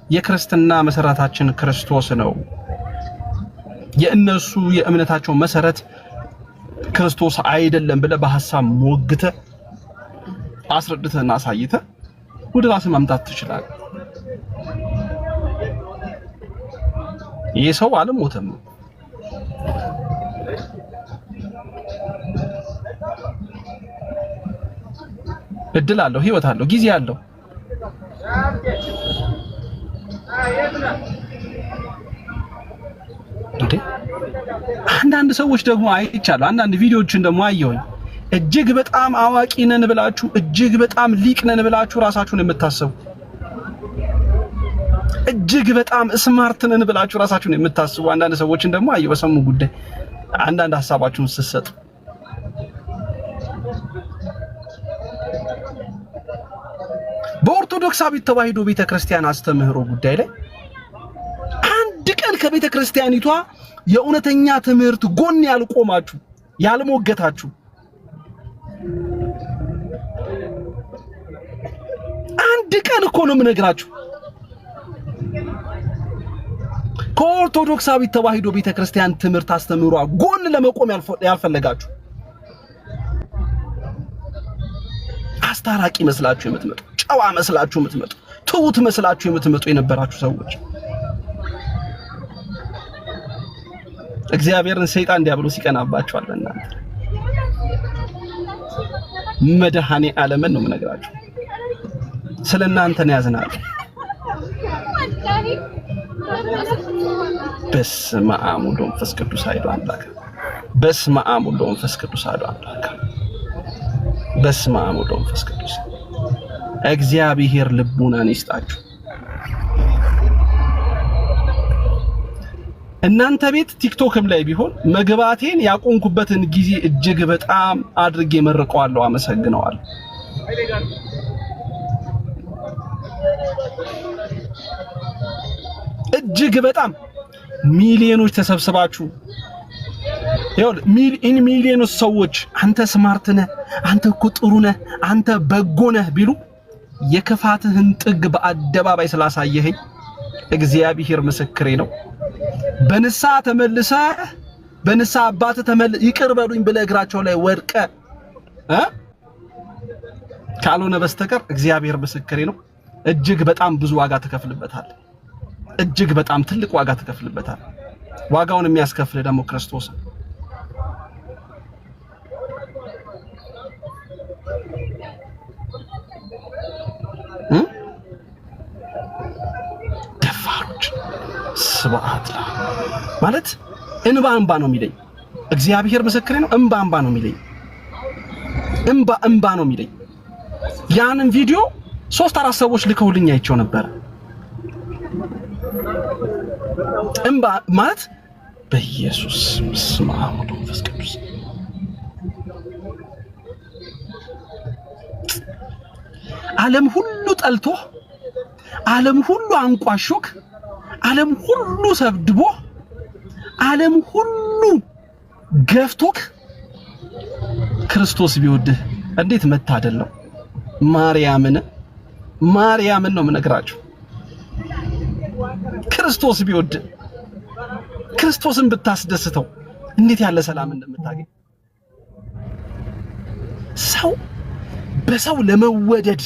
A: የክርስትና መሰረታችን ክርስቶስ ነው። የእነሱ የእምነታቸው መሰረት ክርስቶስ አይደለም ብለህ በሐሳብ ሞግተህ አስረድተህና አሳይተህ ወደ ራስህ ማምጣት ትችላለህ። ይህ ሰው አልሞተም። እድል አለው፣ ህይወት አለው፣ ጊዜ አለው። እንዴ አንዳንድ ሰዎች ደግሞ አይቻለሁ፣ አንዳንድ ቪዲዮዎችን ደግሞ አየሁኝ። እጅግ በጣም አዋቂ ነን ብላችሁ እጅግ በጣም ሊቅ ነን ብላችሁ ራሳችሁን የምታስቡ እጅግ በጣም ስማርት ነን ብላችሁ ራሳችሁን የምታስቡ አንዳንድ ሰዎችን ደግሞ አየሁ በሰሙ ጉዳይ አንዳንድ ሐሳባችሁን ስትሰጡ። በኦርቶዶክሳዊት ተዋሕዶ ቤተክርስቲያን አስተምህሮ ጉዳይ ላይ አንድ ቀን ከቤተክርስቲያኒቷ የእውነተኛ ትምህርት ጎን ያልቆማችሁ ያልሞገታችሁ አንድ ቀን እኮ ነው የምነግራችሁ ከኦርቶዶክሳዊት ተዋሕዶ ቤተክርስቲያን ትምህርት አስተምህሯ ጎን ለመቆም ያልፈለጋችሁ አስታራቂ መስላችሁ የምትመጡ ጨዋ መስላችሁ የምትመጡ ትሁት መስላችሁ የምትመጡ የነበራችሁ ሰዎች እግዚአብሔርን ሰይጣን ዲያብሎስ ይቀናባችኋል። እናንተ መድኃኔ ዓለምን ነው የምነግራችሁ። ስለናንተ ነው ያዝናል። በስመ አብ ወወልድ ወመንፈስ ቅዱስ አሐዱ አምላክ። በስመ አብ ወወልድ ወመንፈስ ቅዱስ አሐዱ አምላክ። በስመ አብ ወወልድ ወመንፈስ ቅዱስ። እግዚአብሔር ልቡናን ይስጣችሁ። እናንተ ቤት ቲክቶክም ላይ ቢሆን መግባቴን ያቆንኩበትን ጊዜ እጅግ በጣም አድርጌ መርቀዋለሁ፣ አመሰግነዋለሁ። እጅግ በጣም ሚሊዮኖች ተሰብስባችሁ ሚሊዮኖች ሰዎች አንተ ስማርት ነህ፣ አንተ እኮ ጥሩ ነህ፣ አንተ በጎ ነህ ቢሉ የክፋትህን ጥግ በአደባባይ ስላሳየኸኝ እግዚአብሔር ምስክሬ ነው። በንስሐ ተመልሰህ በንስሐ አባት ይቅር በሉኝ ብለህ እግራቸው ላይ ወድቀ ካልሆነ በስተቀር እግዚአብሔር ምስክሬ ነው። እጅግ በጣም ብዙ ዋጋ ተከፍልበታል። እጅግ በጣም ትልቅ ዋጋ ተከፍልበታል። ዋጋውን የሚያስከፍል ደግሞ ክርስቶስ ነው። ደፋሮች ስብዓት ማለት እንባ ነው የሚለኝ። እግዚአብሔር ምስክሬ ነው። እንባ ነው የሚለኝ። እንባ ነው የሚለኝ። ያንን ቪዲዮ 3-4 ሰዎች ልከውልኝ አይቼው ነበር። እንባ ማለት በኢየሱስ ስም አሁን መንፈስ ቅዱስ ዓለም ሁሉ ጠልቶ ዓለም ሁሉ አንቋሾክ ዓለም ሁሉ ሰብድቦ ዓለም ሁሉ ገፍቶክ ክርስቶስ ቢወድህ እንዴት መታደል ነው። ማርያምን ነው የምነግራችሁ። ክርስቶስ ቢወድህ ክርስቶስን ብታስደስተው እንዴት ያለ ሰላም እንደምታገኝ። ሰው በሰው ለመወደድ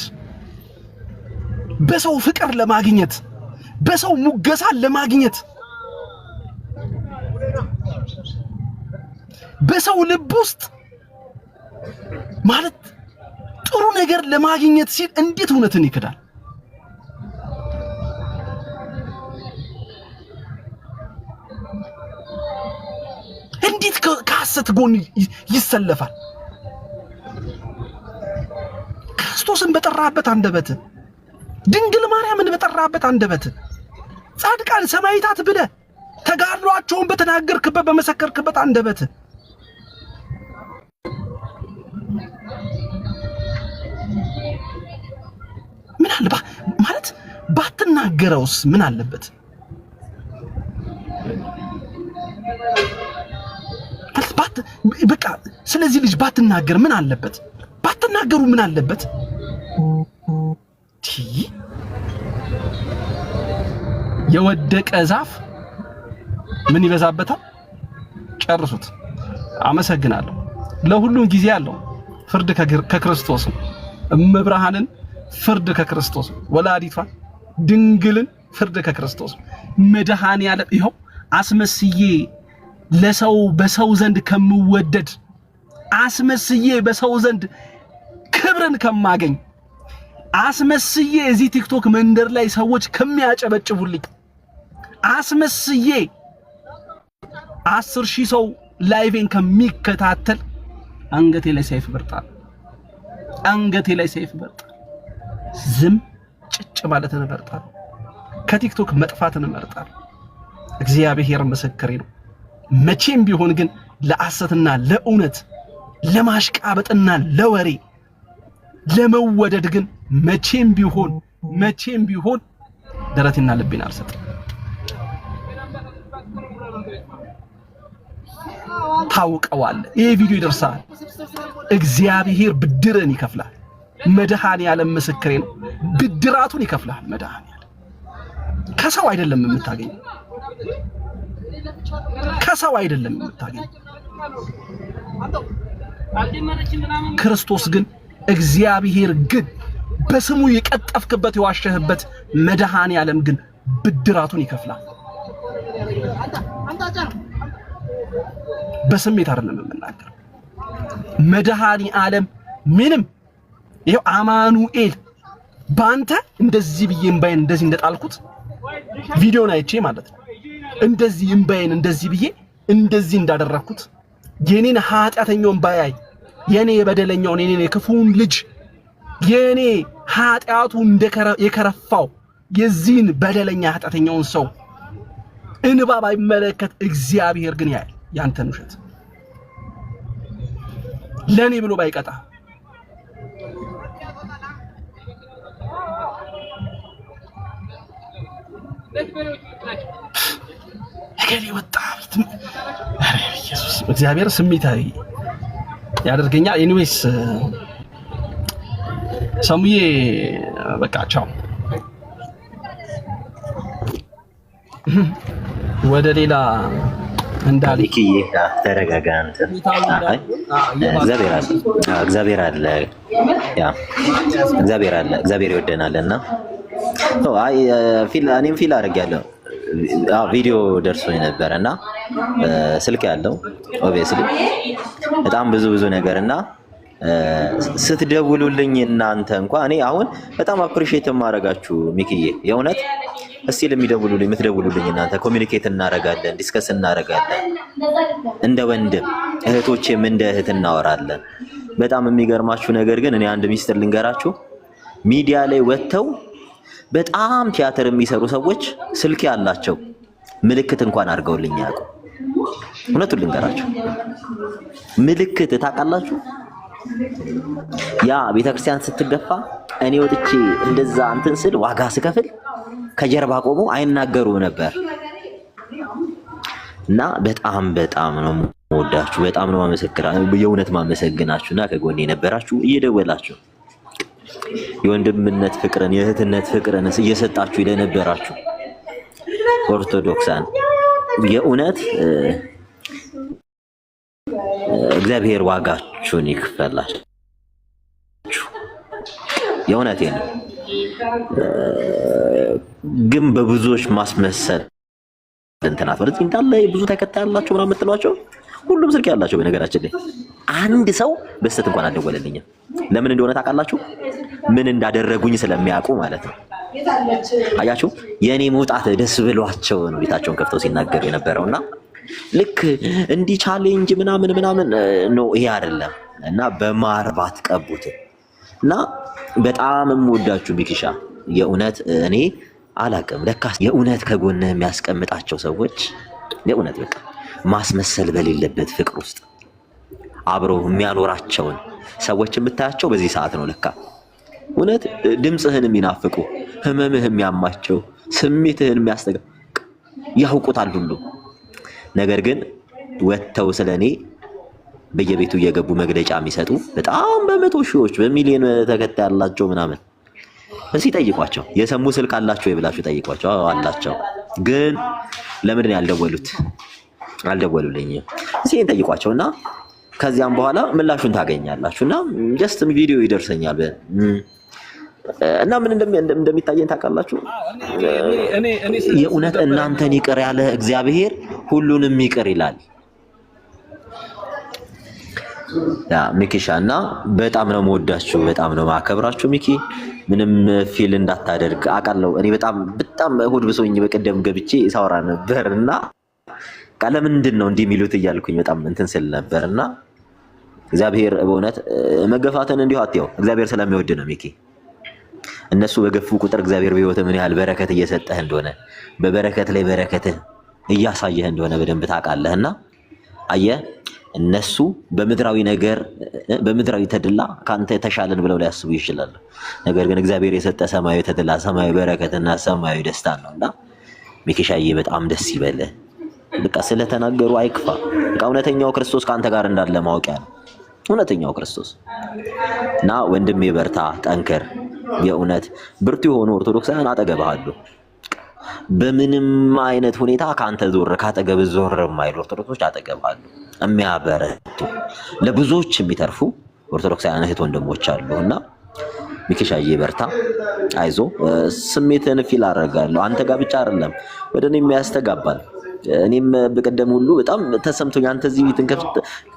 A: በሰው ፍቅር ለማግኘት በሰው ሙገሳን ለማግኘት በሰው ልብ ውስጥ ማለት ጥሩ ነገር ለማግኘት ሲል እንዴት እውነትን ይክዳል? እንዴት ከሐሰት ጎን ይሰለፋል? ክርስቶስን በጠራበት አንደበት ድንግል ማርያምን በጠራበት አንደበት ጻድቃን ሰማዕታት ብለህ ተጋድሏቸውን በተናገርክበት በመሰከርክበት አንደበት ምን አለ ማለት ባትናገረውስ ምን አለበት? በቃ ስለዚህ ልጅ ባትናገር ምን አለበት? ባትናገሩ ምን አለበት? የወደቀ ዛፍ ምን ይበዛበታል? ጨርሱት። አመሰግናለሁ። ለሁሉም ጊዜ አለው። ፍርድ ከክርስቶስ ነው። እመብርሃንን ፍርድ ከክርስቶስ ነው። ወላዲቷን ድንግልን ፍርድ ከክርስቶስ ነው። መድኃኔዓለም ይኸው አስመስዬ ለሰው በሰው ዘንድ ከምወደድ አስመስዬ በሰው ዘንድ ክብርን ከማገኝ አስመስዬ እዚህ ቲክቶክ መንደር ላይ ሰዎች ከሚያጨበጭቡልኝ አስመስዬ 10,000 ሰው ላይቬን ከሚከታተል አንገቴ ላይ ሰይፍ በርጣል። አንገቴ ላይ ሰይፍ በርጣል። ዝም ጭጭ ማለትን እመርጣለሁ። ከቲክቶክ መጥፋትን እመርጣለሁ። እግዚአብሔር ምስክሬ ነው። መቼም ቢሆን ግን ለሐሰትና ለእውነት ለማሽቃበጥና ለወሬ ለመወደድ ግን መቼም ቢሆን ደረቴና ልቤን አልሰጥም። ታውቀዋለህ። ይሄ ቪዲዮ ይደርሳል። እግዚአብሔር ብድርን ይከፍላል። መድኃኔዓለም ምስክሬ ነው። ብድራቱን ይከፍላል መድኃኔዓለም። ከሰው አይደለም የምታገኘው፣ ከሰው አይደለም የምታገኘው። ክርስቶስ ግን እግዚአብሔር ግን በስሙ የቀጠፍክበት የዋሸህበት መድኃኔዓለም ግን ብድራቱን ይከፍላል። በስሜት አይደለም የምናገር። መድኃኔዓለም ምንም ይሄው አማኑኤል ባንተ እንደዚህ ብዬ እምባዬን እንደዚህ እንደጣልኩት ቪዲዮን አይቼ ማለት ነው። እንደዚህ እምባዬን እንደዚህ ብዬ እንደዚህ እንዳደረኩት የኔን ኃጢአተኛውን ባያይ የኔ የበደለኛውን የኔ የክፉን ልጅ የኔ ኃጢአቱ የከረፋው የዚህን በደለኛ ኃጢአተኛውን ሰው እንባ ባይመለከት እግዚአብሔር ግን ያያል ያንተን ውሸት ለኔ ብሎ ባይቀጣ እገሌ ወጣ ኢየሱስ እግዚአብሔር ስሜታዊ ያደርገኛል። ኤኒዌይስ ሰሙዬ በቃ ቻው። ወደ ሌላ
B: እንዳልክዬ ተረጋጋ። እግዚአብሔር አለ፣ እግዚአብሔር ይወደናልና እኔም ፊል አድርጌያለሁ። ቪዲዮ ደርሶኝ ነበርና ስልክ ያለው ኦብቪየስሊ በጣም ብዙ ነገርና ስትደውሉልኝ እናንተ እንኳን እኔ አሁን በጣም አፕሪሺየት የማደርጋችሁ ሚኪዬ የእውነት እስቲ የምትደውሉልኝ እናንተ ኮሚኒኬት እናደርጋለን፣ ዲስከስ እናደርጋለን፣ እንደ ወንድም እህቶቼም እንደ እህት እናወራለን። በጣም የሚገርማችሁ ነገር ግን እኔ አንድ ሚስጥር ልንገራችሁ። ሚዲያ ላይ ወጥተው በጣም ቲያትር የሚሰሩ ሰዎች ስልክ ያላቸው ምልክት እንኳን አድርገውልኝ ያውቁ። እውነቱን ልንገራችሁ ምልክት ታውቃላችሁ? ያ ቤተክርስቲያን ስትገፋ እኔ ወጥቼ እንደዛ እንትን ስል ዋጋ ስከፍል ከጀርባ ቆሞ አይናገሩ ነበር። እና በጣም ነው ወዳችሁ፣ በጣም ነው የእውነት ማመሰግናችሁና ከጎኔ የነበራችሁ እየደወላችሁ የወንድምነት ፍቅርን የእህትነት ፍቅርን እየሰጣችሁ ለነበራችሁ ኦርቶዶክሳን የእውነት እግዚአብሔር ዋጋችሁን ይክፈላችሁ። የእውነቴን ነው። ግን በብዙዎች ማስመሰል እንትናት ወርጥ እንዳለ ብዙ ተከታይ ያላችሁ ምናምን የምትሏቸው ሁሉም ስልክ ያላቸው በነገራችን ላይ አንድ ሰው በስተት እንኳን አልደወለልኝም። ለምን እንደሆነ ታውቃላችሁ? ምን እንዳደረጉኝ ስለሚያውቁ ማለት ነው። አያችሁ፣ የኔ መውጣት ደስ ብሏቸው ነው ቤታቸውን ከፍተው ሲናገሩ የነበረውና ልክ እንዲህ ቻሌንጅ ምናምን ነው ይሄ አይደለም። እና በማርባት ቀቡት እና በጣም የምወዳችሁ ሚኪሻ የእውነት እኔ አላቅም ለካ የእውነት ከጎንህ የሚያስቀምጣቸው ሰዎች የእውነት በቃ ማስመሰል በሌለበት ፍቅር ውስጥ አብሮ የሚያኖራቸውን ሰዎች የምታያቸው በዚህ ሰዓት ነው። ለካ እውነት ድምጽህን የሚናፍቁ ህመምህ የሚያማቸው ስሜትህን የሚያስተጋ ያውቁታል ሁሉ ነገር ግን ወጥተው ስለኔ በየቤቱ እየገቡ መግለጫ የሚሰጡ በጣም በመቶ ሺዎች በሚሊዮን ተከታይ ያላቸው ምናምን እስኪ ጠይቋቸው። የሰሙ ስልክ አላቸው ይብላችሁ ጠይቋቸው። አላቸው ግን ለምንድን ያልደወሉት? አልደወሉልኝም። እስኪ ጠይቋቸውና ከዚያም በኋላ ምላሹን ታገኛላችሁና ጀስት ቪዲዮ ይደርሰኛል እና ምን እንደሚታየኝ ታውቃላችሁ? የእውነት እናንተን ይቅር ያለ እግዚአብሔር ሁሉንም ይቅር ይላል። ያ ሚኪሻ እና በጣም ነው የምወዳችሁ፣ በጣም ነው ማከብራችሁ። ሚኪ ምንም ፊል እንዳታደርግ አውቃለሁ። እኔ በጣም እሁድ ብሶኝ በቀደም ገብቼ ሳወራ ነበርና ቃል ለምንድን ነው እንዲህ የሚሉት እያልኩኝ በጣም እንትን ስል ነበርና እግዚአብሔር በእውነት መገፋትን እንዲሁ አትየው እግዚአብሔር ስለሚወድ ነው ሚኪ። እነሱ በገፉ ቁጥር እግዚአብሔር በህይወት ምን ያህል በረከት እየሰጠህ እንደሆነ በበረከት ላይ በረከትህ እያሳየህ እንደሆነ በደንብ ታውቃለህና አየህ እነሱ በምድራዊ ነገር በምድራዊ ተድላ ካንተ ተሻለን ብለው ሊያስቡ ይችላሉ። ነገር ግን እግዚአብሔር የሰጠ ሰማያዊ ተድላ ሰማያዊ በረከትና ሰማያዊ ደስታ ነውና ሚኪሻዬ በጣም ደስ ይበልህ። በቃ ስለተናገሩ አይክፋ። በቃ እውነተኛው ክርስቶስ ካንተ ጋር እንዳለ ማወቂያ ነው እውነተኛው ክርስቶስ እና ወንድሜ በርታ ጠንከር። የእውነት ብርቱ የሆኑ ኦርቶዶክሳውያን አጠገብህ አሉ። በምንም አይነት ሁኔታ ካንተ ዞር ካጠገብህ ዞር የማይሉ ኦርቶዶክሶች አጠገብህ አሉ የሚያበረቱ ለብዙዎች የሚተርፉ ኦርቶዶክሳውያን እህት ወንድሞች አሉና ሚኪሻዬ በርታ አይዞ። ስሜትን ፊል አደርጋለሁ አንተ ጋር ብቻ አይደለም ወደ እኔም ያስተጋባል። እኔም በቀደም ሁሉ በጣም ተሰምቶኝ አንተ እዚህ ቤትን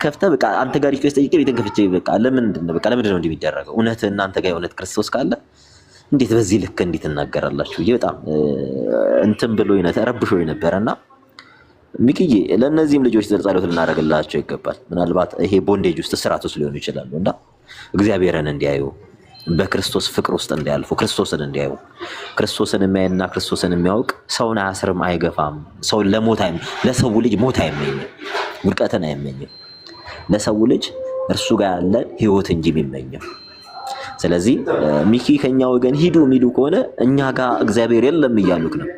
B: ከፍተህ በቃ አንተ ጋር ሪኩዌስት ጠይቄ ቤትን ከፍቼ በቃ ለምንድን ነው እንዲህ የሚደረገው? እውነት እናንተ ጋር የእውነት ክርስቶስ ካለ እንዴት በዚህ ልክ እንዴት እናገራላችሁ? በጣም እንትን ብሎኝ ነው ተረብሾኝ ነበርና ሚኪዬ ለእነዚህም ልጆች ጸሎት ልናደርግላቸው ይገባል። ምናልባት ይሄ ቦንዴጅ ውስጥ ስርዓት ውስጥ ሊሆኑ ይችላሉና እግዚአብሔርን እንዲያዩ በክርስቶስ ፍቅር ውስጥ እንዲያልፉ ክርስቶስን እንዲያዩ ክርስቶስን የሚያይና ክርስቶስን የሚያውቅ ሰውን አያስርም አይገፋም። ሰውን ለሰው ልጅ ሞት አይመኝም፣ ውድቀትን አይመኝም። ለሰው ልጅ እርሱ ጋር ያለ ህይወት እንጂ የሚመኘው። ስለዚህ ሚኪ ከኛ ወገን ሂዱ የሚሉ ከሆነ እኛ ጋር እግዚአብሔር የለም እያሉክ ነው።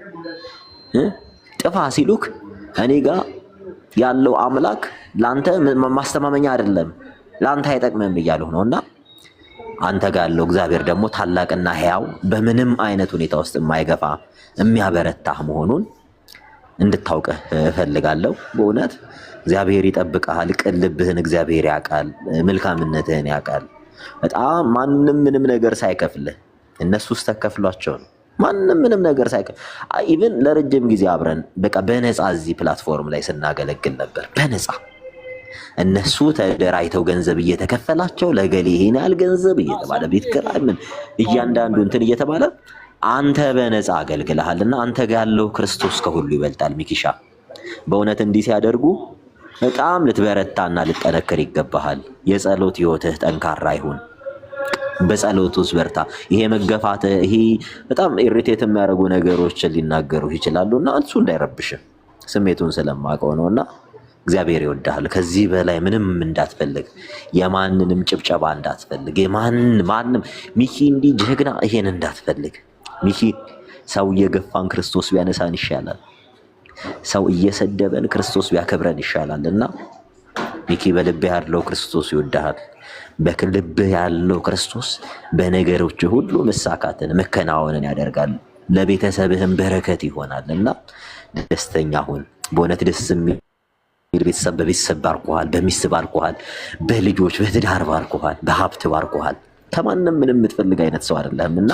B: ጥፋ ሲሉክ እኔ ጋር ያለው አምላክ ላንተ ማስተማመኛ አይደለም ላንተ አይጠቅምም እያሉህ ነውና አንተ ጋር ያለው እግዚአብሔር ደግሞ ታላቅና ሕያው በምንም አይነት ሁኔታ ውስጥ የማይገፋ የሚያበረታህ መሆኑን እንድታውቅ እፈልጋለሁ። በእውነት እግዚአብሔር ይጠብቅሃል። ቅን ልብህን እግዚአብሔር ያውቃል፣ መልካምነትህን ያውቃል። በጣም ማንም ምንም ነገር ሳይከፍልህ እነሱስ ተከፍሏቸው ነው። ማንም ምንም ነገር ሳይከፍል ኢቭን ለረጅም ጊዜ አብረን በቃ በነፃ እዚህ ፕላትፎርም ላይ ስናገለግል ነበር በነፃ እነሱ ተደራይተው ገንዘብ እየተከፈላቸው ለገሌ ይሄን ያህል ገንዘብ እየተባለ ቤት ኪራይ ምን እያንዳንዱ እንትን እየተባለ አንተ በነፃ አገልግለሃልና አንተ ጋር ያለው ክርስቶስ ከሁሉ ይበልጣል። ሚኪሻ በእውነት እንዲህ ሲያደርጉ በጣም ልትበረታና ልትጠነክር ይገባሃል። የጸሎት ህይወትህ ጠንካራ ይሁን። በጸሎት ውስጥ በርታ። ይሄ መገፋት ይሄ በጣም ኢሪቴት የሚያደርጉ ነገሮችን ሊናገሩ ይችላሉና እሱ እንዳይረብሽ ስሜቱን ስለማውቀው ነውና እግዚአብሔር ይወዳል። ከዚህ በላይ ምንም እንዳትፈልግ፣ የማንንም ጭብጨባ እንዳትፈልግ፣ ማንም ሚኪ እንዲህ ጀግና ይሄን እንዳትፈልግ። ሚኪ ሰው እየገፋን ክርስቶስ ቢያነሳን ይሻላል። ሰው እየሰደበን ክርስቶስ ቢያከብረን ይሻላልና ሚኪ በልብህ ያለው ክርስቶስ ይወዳል። በልብህ ያለው ክርስቶስ በነገሮች ሁሉ መሳካትን መከናወንን ያደርጋል። ለቤተሰብህም በረከት ይሆናልና ደስተኛ ሁን። በእውነት ደስ የሚል ቤተሰብ በቤተሰብ ባርኮሃል፣ በሚስት ባርኮሃል፣ በልጆች በትዳር ባርኮሃል፣ በሀብት ባርኮሃል። ከማንም ምንም የምትፈልግ አይነት ሰው አይደለህምና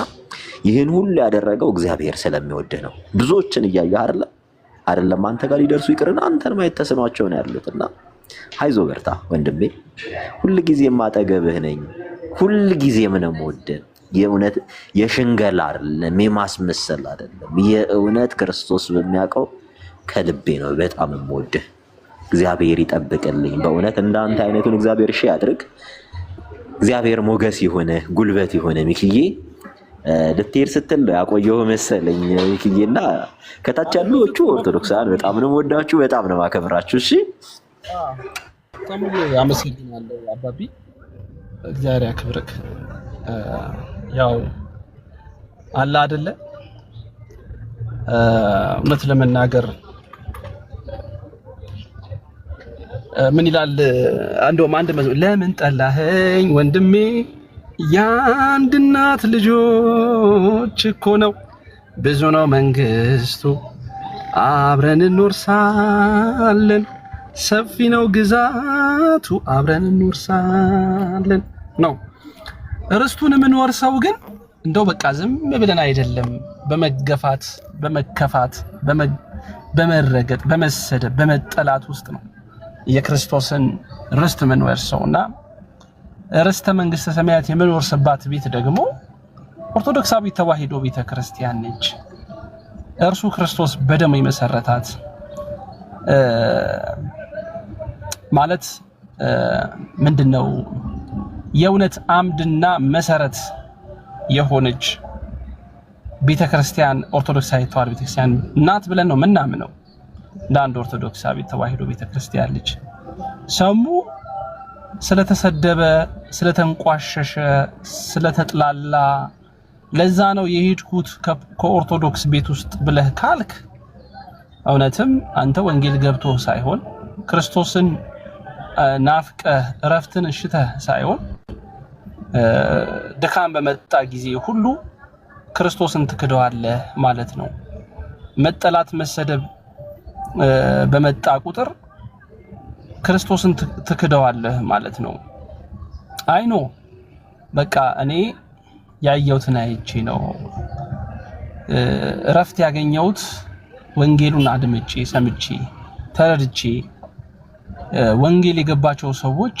B: ይህን ሁሉ ያደረገው እግዚአብሔር ስለሚወድህ ነው። ብዙዎችን እያየህ አይደለም አንተ ጋር ሊደርሱ ይቅርና አንተን ማየት ተስኗቸው ነው ያሉትና አይዞ በርታ ወንድሜ። ሁልጊዜም አጠገብህ ነኝ። ሁልጊዜም ነው የምወድህ። የእውነት የሽንገላ አይደለም የማስመሰል አይደለም። የእውነት ክርስቶስ በሚያውቀው ከልቤ ነው በጣም የምወድህ። እግዚአብሔር ይጠብቅልኝ። በእውነት እንዳንተ አይነቱን እግዚአብሔር እሺ ያድርግ። እግዚአብሔር ሞገስ ይሆነ ጉልበት ይሆነ። ሚኪዬ ልትሄድ ስትል ያቆየው መሰለኝ ሚኪዬና ከታች ያሉዎቹ ኦርቶዶክሳውያን በጣም ነው ወዳችሁ፣ በጣም ነው ማከብራችሁ። እሺ
A: ተሙሉ አመሰግናለሁ አባቢ፣ እግዚአብሔር ያክብርክ። ያው አለ አይደለ እውነት ለመናገር ምን ይላል እንደውም አንድ ለምን ጠላኸኝ ወንድሜ የአንድ እናት ልጆች እኮ ነው ብዙ ነው መንግስቱ አብረን እንወርሳለን ሰፊ ነው ግዛቱ አብረን እንወርሳለን ነው። ርስቱን የምንወርሰው ግን እንደው በቃ ዝም ብለን አይደለም፣ በመገፋት በመከፋት በመረገጥ በመሰደብ በመጠላት ውስጥ ነው የክርስቶስን ርስት የምንወርሰውና ርስተ መንግስተ ሰማያት የምንወርስባት ቤት ደግሞ ኦርቶዶክሳዊ ተዋሕዶ ቤተክርስቲያን ነች። እርሱ ክርስቶስ በደሙ የመሰረታት ማለት ምንድነው የእውነት አምድና መሰረት የሆነች ቤተክርስቲያን ኦርቶዶክሳዊት ተዋሕዶ ቤተክርስቲያን ናት ብለን ነው ምናምነው። እንደ አንድ ኦርቶዶክሳዊ ተዋሕዶ ቤተክርስቲያን ልጅ ሰሙ ስለተሰደበ፣ ስለተንቋሸሸ፣ ስለተጥላላ ለዛ ነው የሄድኩት ከኦርቶዶክስ ቤት ውስጥ ብለህ ካልክ እውነትም አንተ ወንጌል ገብቶ ሳይሆን ክርስቶስን ናፍቀህ እረፍትን እሽተህ ሳይሆን ድካም በመጣ ጊዜ ሁሉ ክርስቶስን ትክደዋለህ ማለት ነው። መጠላት መሰደብ በመጣ ቁጥር ክርስቶስን ትክደዋለህ ማለት ነው። አይኖ በቃ እኔ ያየሁትን አይቼ ነው እረፍት ያገኘሁት። ወንጌሉን አድምጬ ሰምቼ ተረድቼ ወንጌል የገባቸው ሰዎች